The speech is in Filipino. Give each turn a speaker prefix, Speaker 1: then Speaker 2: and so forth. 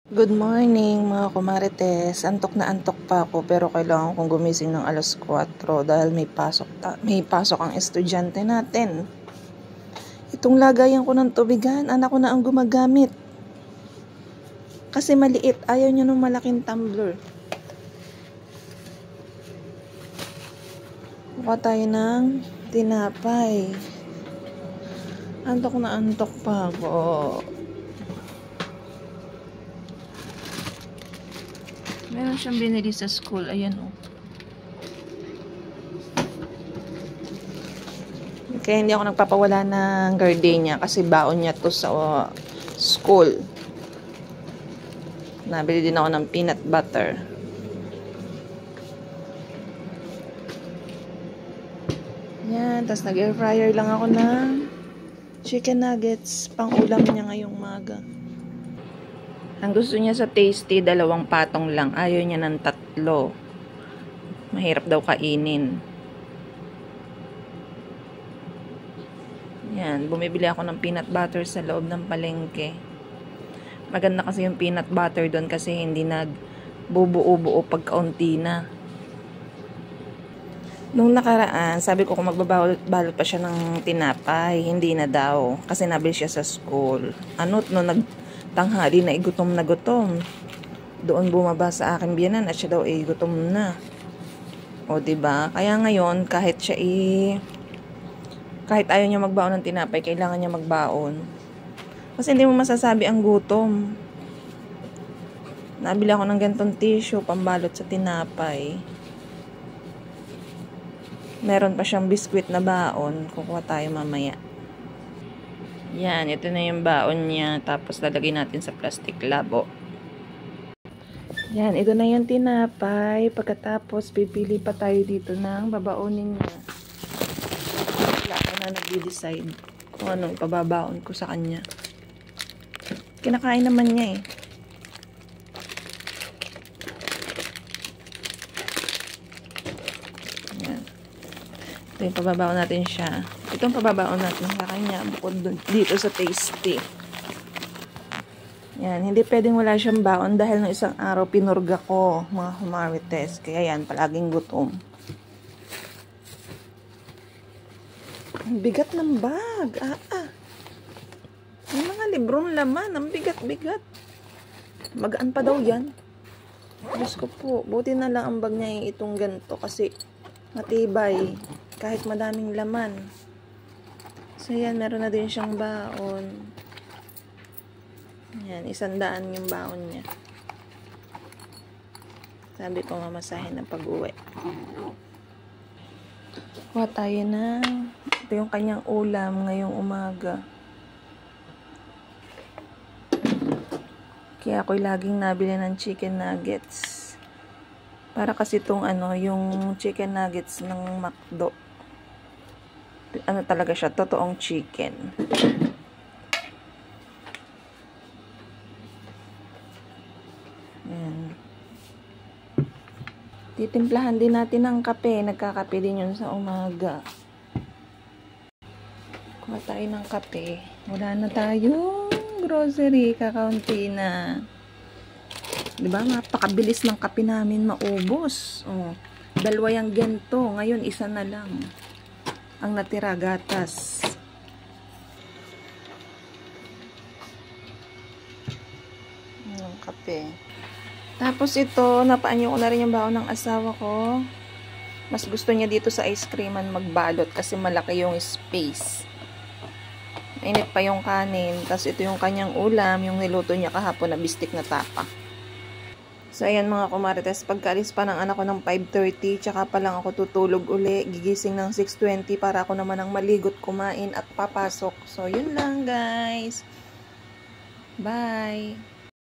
Speaker 1: Good morning mga kumarites. Antok na antok pa ako pero kailangan kong gumising ng alas 4 dahil may pasok ang estudyante natin. Itong lagayan ko ng tubigan, anak ko na ang gumagamit. Kasi maliit, ayaw niya ng malaking tumbler. Kuha tayo ng tinapay. Antok na antok pa ako. Meron siyang binili sa school. Ayan o. Kaya hindi ako nagpapawala ng gardenia kasi baon niya to sa school. Nabili din ako ng peanut butter. Yan. Tapos nag-air fryer lang ako ng chicken nuggets. Pang ulam niya ngayong umaga. Ang gusto niya sa tasty, 2 patong lang. Ayaw niya ng 3. Mahirap daw kainin. Yan, bumibili ako ng peanut butter sa loob ng palengke. Maganda kasi yung peanut butter doon kasi hindi nagbubuo-buo pagkaunti na. Nung nakaraan, sabi ko kung magbabalot pa siya ng tinapay, hindi na daw. Kasi nabili siya sa school. Tanghali na gutom na gutom. Doon bumaba sa akin biyanan at siya daw gutom na. O diba? Kaya ngayon kahit ayaw niya magbaon ng tinapay, kailangan niya magbaon. Kasi hindi mo masasabi ang gutom. Nabili ako ng gantong tissue pambalot sa tinapay. Meron pa siyang biskwit na baon. Kukuha tayo mamaya. Yan, ito na yung baon niya. Tapos lalagay natin sa plastic labo. Yan, ito na yung tinapay. Pagkatapos, pipili pa tayo dito ng babaonin niya. Wala ako na nag-decide kung anong pababaon ko sa kanya. Kinakain naman niya eh. Yan. Ito yung pababaon natin siya. Itong pababaon natin sa kanya bukod dito sa tasty. Yan, hindi pwedeng wala siyang baon dahil ng isang araw pinurga ko mga humarites. Kaya yan, palaging gutom. Ang bigat ng bag. May mga librong laman. Ang bigat-bigat. Magaan pa daw yan. Diyos ko po, buti na lang ang bag niya itong ganito kasi matibay. Kahit madaming laman. So, yan. Meron na din siyang baon. Yan. 100 yung baon niya. Sabi ko mamasahin ng pag-uwi. Kuha tayo na. Ito yung kanyang ulam ngayong umaga. Kaya ako'y laging nabili ng chicken nuggets. Para kasi itong yung chicken nuggets ng McDo. Talaga siya, totoong chicken. Ayan. Titimplahan din natin ng kape. Nagkakape din yun sa umaga. Kuha tayo ng kape. Wala na tayong grocery. Kakaunti na. Diba? Napakabilis ng kape namin maubos. 2 yung gento. Ngayon, 1 na lang. Ang natira, gatas. Yung kape. Tapos ito, napaanyo ko na rin yung baon ng asawa ko. Mas gusto niya dito sa ice creaman magbalot kasi malaki yung space. Mainit pa yung kanin. Tapos ito yung kanyang ulam, yung niluto niya kahapon na bistik na tapa. So, ayan mga kumarites, pagkaalis pa ng anak ko ng 5:30, tsaka pa lang ako tutulog uli, gigising ng 6:20 para ako naman ang maligot, kumain at papasok. So, yun lang guys. Bye!